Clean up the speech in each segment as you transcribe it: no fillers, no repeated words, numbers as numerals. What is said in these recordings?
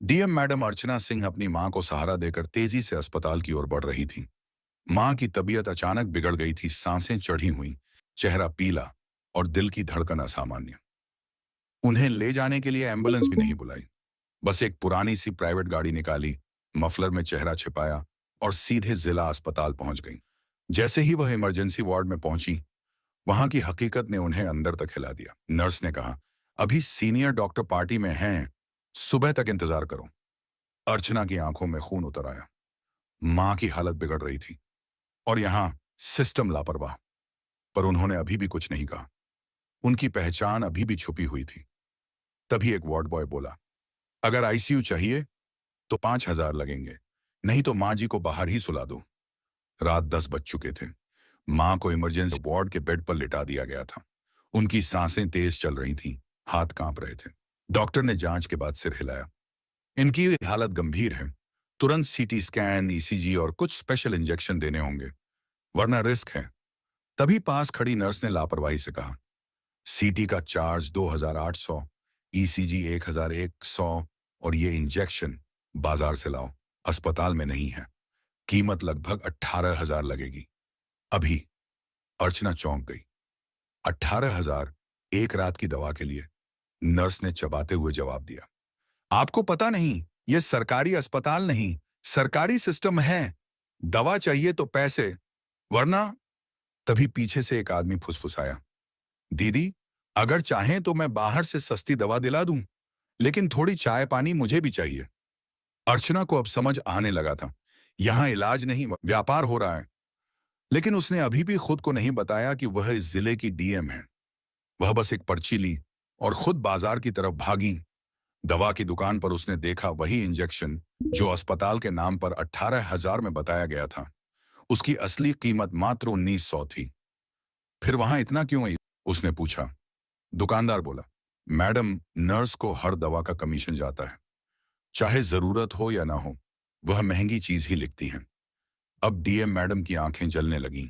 DM madam Archana Singh अपनी मां को सहारा देकर तेजी से अस्पताल की ओर बढ़ रही थी। मां की तबीयत अचानक बिगड़ गई थी, सांसें चढ़ी हुई, चेहरा पीला और दिल की धड़कन असामान्य। उन्हें ले जाने के लिए एम्बुलेंस भी नहीं बुलाई, बस एक पुरानी सी प्राइवेट गाड़ी निकाली, मफलर में चेहरा छिपाया और सीधे जिला अस्पताल पहुंच गई। जैसे ही वह इमरजेंसी वार्ड में पहुंची, वहां की हकीकत ने उन्हें अंदर तक हिला दिया। नर्स ने कहा, अभी सीनियर डॉक्टर पार्टी में हैं, सुबह तक इंतजार करो। अर्चना की आंखों में खून उतर आया। मां की हालत बिगड़ रही थी और यहां सिस्टम लापरवाह। पर उन्होंने अभी भी कुछ नहीं कहा। उनकी पहचान अभी भी छुपी हुई थी। तभी एक वार्ड बॉय बोला, अगर आईसीयू चाहिए तो 5,000 लगेंगे, नहीं तो मां जी को बाहर ही सुला दो। रात 10 बज चुके थे। मां को इमरजेंसी वार्ड के बेड पर लिटा दिया गया था। उनकी सांसें तेज चल रही थीं, हाथ कांप रहे थे। डॉक्टर ने जांच के बाद सिर हिलाया। इनकी हालत गंभीर है, तुरंत सीटी स्कैन, ईसीजी और कुछ स्पेशल इंजेक्शन देने होंगे, वरना रिस्क है। तभी पास खड़ी नर्स ने लापरवाही से कहा, सीटी का चार्ज 2,800, ईसीजी 1,100 और ये इंजेक्शन बाजार से लाओ, अस्पताल में नहीं है। कीमत लगभग 18,000 लगेगी। अभी। अर्चना चौंक गई। 18,000 एक रात की दवा के लिए? नर्स ने चबाते हुए जवाब दिया, आपको पता नहीं, ये सरकारी अस्पताल नहीं, सरकारी सिस्टम है। दवा चाहिए तो पैसे, वरना। तभी पीछे से एक आदमी फुसफुसाया, दीदी, अगर चाहें तो मैं बाहर से सस्ती दवा दिला दूं, लेकिन थोड़ी चाय पानी मुझे भी चाहिए। अर्चना को अब समझ आने लगा था, यहां इलाज नहीं व्यापार हो रहा है। लेकिन उसने अभी भी खुद को नहीं बताया कि वह इस जिले की डीएम है। वह बस एक पर्ची ली और खुद बाजार की तरफ भागी। दवा की दुकान पर उसने देखा वही इंजेक्शन जो अस्पताल के नाम पर 18,000 में बताया गया था। उसकी असली कीमत मात्र 1,900 थी। फिर वहां इतना क्यों आई? उसने पूछा। दुकानदार बोला, मैडम, नर्स को हर दवा का कमीशन जाता है, चाहे जरूरत हो या ना हो, वह महंगी चीज ही लिखती हैं। अब डीएम मैडम की आंखें जलने लगीं।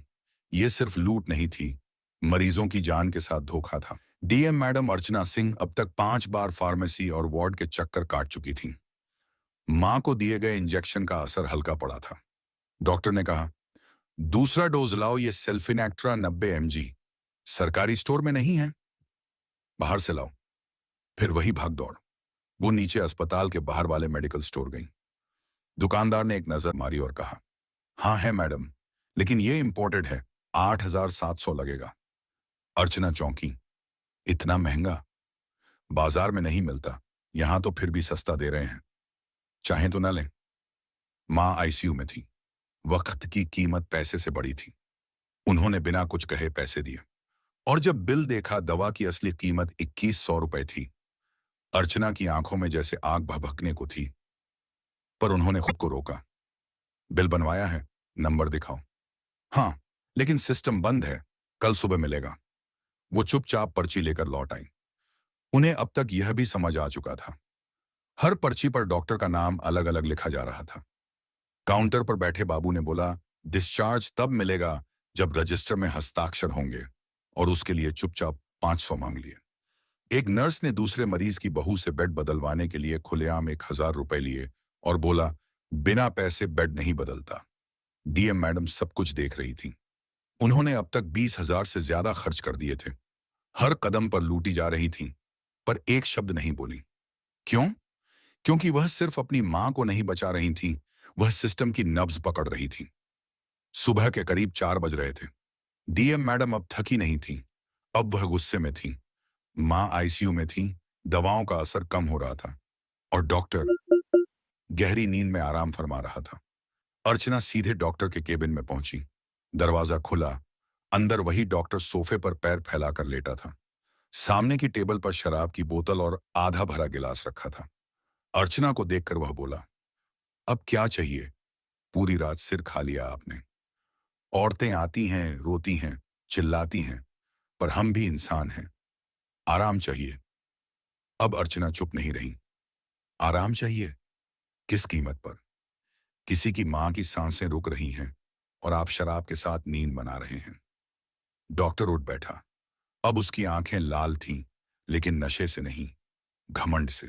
ये सिर्फ लूट नहीं थी, मरीजों की जान के साथ धोखा था। डीएम मैडम अर्चना सिंह अब तक 5 बार फार्मेसी और वार्ड के चक्कर काट चुकी थी। मां को दिए गए इंजेक्शन का असर हल्का पड़ा था। डॉक्टर ने कहा, दूसरा डोज लाओ, ये सेल्फिनेक्ट्रा 90 mg सरकारी स्टोर में नहीं है, बाहर से लाओ। फिर वही भाग दौड़। वो नीचे अस्पताल के बाहर वाले मेडिकल स्टोर गई। दुकानदार ने एक नजर मारी और कहा, हाँ है मैडम, लेकिन ये इंपोर्टेड है, 8,700 लगेगा। अर्चना चौंकी। इतना महंगा? बाजार में नहीं मिलता, यहां तो फिर भी सस्ता दे रहे हैं। चाहें तो ना लें। मां आईसीयू में थी। वक्त की कीमत पैसे से बड़ी थी। उन्होंने बिना कुछ कहे पैसे दिए और जब बिल देखा, दवा की असली कीमत 2,100 रुपए थी। अर्चना की आंखों में जैसे आग भभकने को थी, पर उन्होंने खुद को रोका। बिल बनवाया है, नंबर दिखाओ। हाँ, लेकिन सिस्टम बंद है, कल सुबह मिलेगा। वो चुपचाप पर्ची लेकर लौट आई। उन्हें अब तक यह भी समझ आ चुका था, हर पर्ची पर डॉक्टर का नाम अलग अलग लिखा जा रहा था। काउंटर पर बैठे बाबू ने बोला, डिस्चार्ज तब मिलेगा जब रजिस्टर में हस्ताक्षर होंगे, और उसके लिए चुपचाप 500 मांग लिए। एक नर्स ने दूसरे मरीज की बहू से बेड बदलवाने के लिए खुलेआम 1,000 रुपए लिए और बोला, बिना पैसे बेड नहीं बदलता। डीएम मैडम सब कुछ देख रही थी। उन्होंने अब तक 20,000 से ज्यादा खर्च कर दिए थे। हर कदम पर लूटी जा रही थी, पर एक शब्द नहीं बोली। क्यों? क्योंकि वह सिर्फ अपनी मां को नहीं बचा रही थी, वह सिस्टम की नब्ज पकड़ रही थी। सुबह के करीब 4 बज रहे थे। डीएम मैडम अब थकी नहीं थी, अब वह गुस्से में थी। मां आईसीयू में थी, दवाओं का असर कम हो रहा था और डॉक्टर गहरी नींद में आराम फरमा रहा था। अर्चना सीधे डॉक्टर के केबिन में पहुंची। दरवाजा खुला। अंदर वही डॉक्टर सोफे पर पैर फैलाकर लेटा था। सामने की टेबल पर शराब की बोतल और आधा भरा गिलास रखा था। अर्चना को देखकर वह बोला, अब क्या चाहिए? पूरी रात सिर खा लिया आपने। औरतें आती हैं, रोती हैं, चिल्लाती हैं, पर हम भी इंसान हैं। आराम चाहिए। अब अर्चना चुप नहीं रही। आराम चाहिए? किस कीमत पर? किसी की मां की सांसें रुक रही हैं और आप शराब के साथ नींद बना रहे हैं। डॉक्टर उठ बैठा। अब उसकी आंखें लाल थीं, लेकिन नशे से नहीं, घमंड से।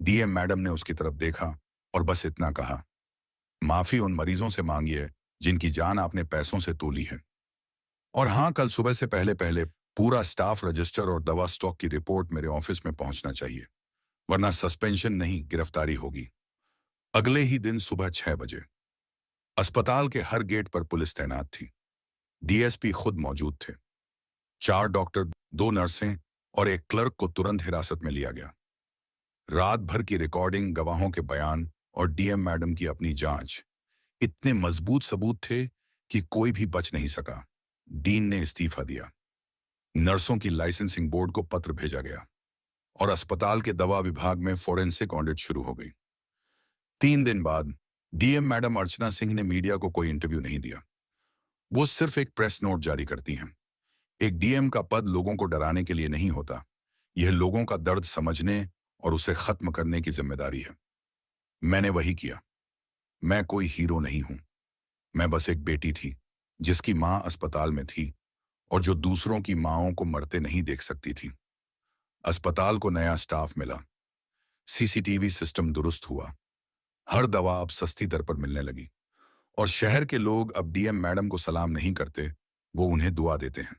डीएम मैडम ने उसकी तरफ देखा और बस इतना कहा, माफी उन मरीजों से मांगिए जिनकी जान आपने पैसों से तोली है। और हाँ, कल सुबह से पहले पहले पूरा स्टाफ रजिस्टर और दवा स्टॉक की रिपोर्ट मेरे ऑफिस में पहुंचना चाहिए, वरना सस्पेंशन नहीं गिरफ्तारी होगी। अगले ही दिन सुबह 6 बजे अस्पताल के हर गेट पर पुलिस तैनात थी। डीएसपी खुद मौजूद थे। 4 डॉक्टर, 2 नर्सें और एक क्लर्क को तुरंत हिरासत में लिया गया। रात भर की रिकॉर्डिंग, गवाहों के बयान और डीएम मैडम की अपनी जांच, इतने मजबूत सबूत थे कि कोई भी बच नहीं सका। डीन ने इस्तीफा दिया। नर्सों की लाइसेंसिंग बोर्ड को पत्र भेजा गया और अस्पताल के दवा विभाग में फोरेंसिक ऑडिट शुरू हो गई। 3 दिन बाद डीएम मैडम अर्चना सिंह ने मीडिया को कोई इंटरव्यू नहीं दिया। वो सिर्फ एक प्रेस नोट जारी करती हैं। एक डीएम का पद लोगों को डराने के लिए नहीं होता, यह लोगों का दर्द समझने और उसे खत्म करने की जिम्मेदारी है। मैंने वही किया। मैं कोई हीरो नहीं हूं, मैं बस एक बेटी थी जिसकी मां अस्पताल में थी और जो दूसरों की मांओं को मरते नहीं देख सकती थी। अस्पताल को नया स्टाफ मिला, सीसीटीवी सिस्टम दुरुस्त हुआ, हर दवा अब सस्ती दर पर मिलने लगी और शहर के लोग अब डीएम मैडम को सलाम नहीं करते, वो उन्हें दुआ देते हैं।